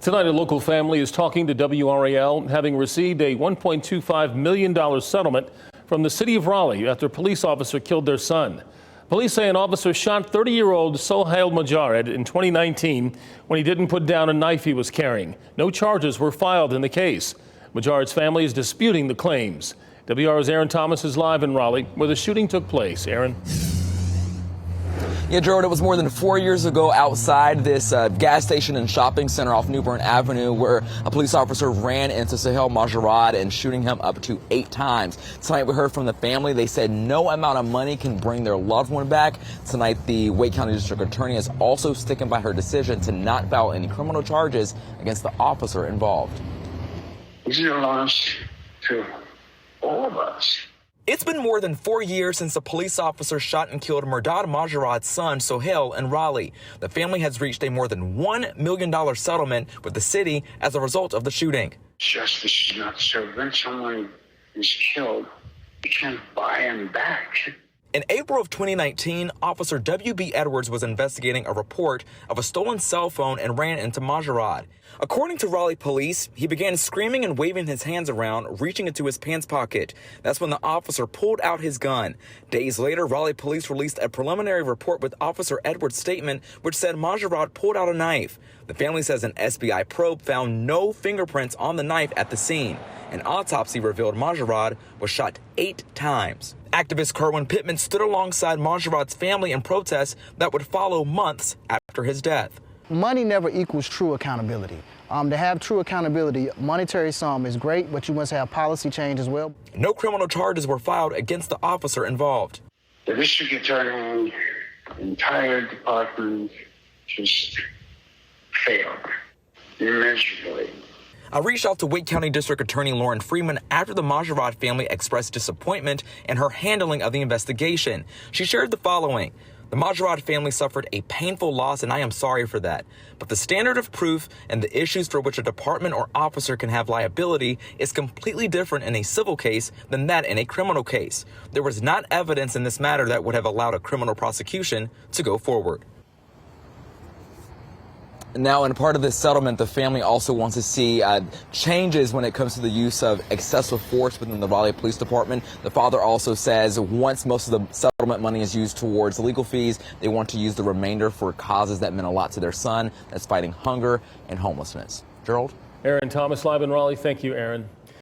Tonight, a local family is talking to WRAL, having received a $1.25 million settlement from the city of Raleigh after a police officer killed their son. Police say an officer shot 30-year-old Soheil Mojarrad in 2019 when he didn't put down a knife he was carrying. No charges were filed in the case. Mojarrad's family is disputing the claims. WR's Aaron Thomas is live in Raleigh, where the shooting took place. Aaron? Yeah, Gerald, it was more than 4 years ago outside this gas station and shopping center off New Bern Avenue where a police officer ran into Soheil Mojarrad and shooting him up to 8 times. Tonight we heard from the family. They said no amount of money can bring their loved one back. Tonight the Wake County District Attorney is also sticking by her decision to not file any criminal charges against the officer involved. This is a loss to all of us. It's been more than 4 years since a police officer shot and killed Mehrdad Mojarrad's son, Soheil, in Raleigh. The family has reached a more than $1 million settlement with the city as a result of the shooting. Justice is not served. When someone is killed, you can't buy him back. In April of 2019, Officer W.B. Edwards was investigating a report of a stolen cell phone and ran into Mojarrad. According to Raleigh police, he began screaming and waving his hands around, reaching into his pants pocket. That's when the officer pulled out his gun. Days later, Raleigh police released a preliminary report with Officer Edwards' statement, which said Mojarrad pulled out a knife. The family says an SBI probe found no fingerprints on the knife at the scene. An autopsy revealed Mojarrad was shot 8 times. Activist Kerwin Pittman stood alongside Mojarrad's family in protests that would follow months after his death. Money never equals true accountability. To have true accountability, monetary sum is great, but you must have policy change as well. No criminal charges were filed against the officer involved. The district attorney, the entire department just failed miserably. I reached out to Wake County District Attorney Lauren Freeman after the Mojarrad family expressed disappointment in her handling of the investigation. She shared the following. The Mojarrad family suffered a painful loss, and I am sorry for that. But the standard of proof and the issues for which a department or officer can have liability is completely different in a civil case than that in a criminal case. There was not evidence in this matter that would have allowed a criminal prosecution to go forward. Now, in part of this settlement, the family also wants to see changes when it comes to the use of excessive force within the Raleigh Police Department. The father also says once most of the settlement money is used towards legal fees, they want to use the remainder for causes that meant a lot to their son, that's fighting hunger and homelessness. Gerald? Aaron Thomas live in Raleigh. Thank you, Aaron.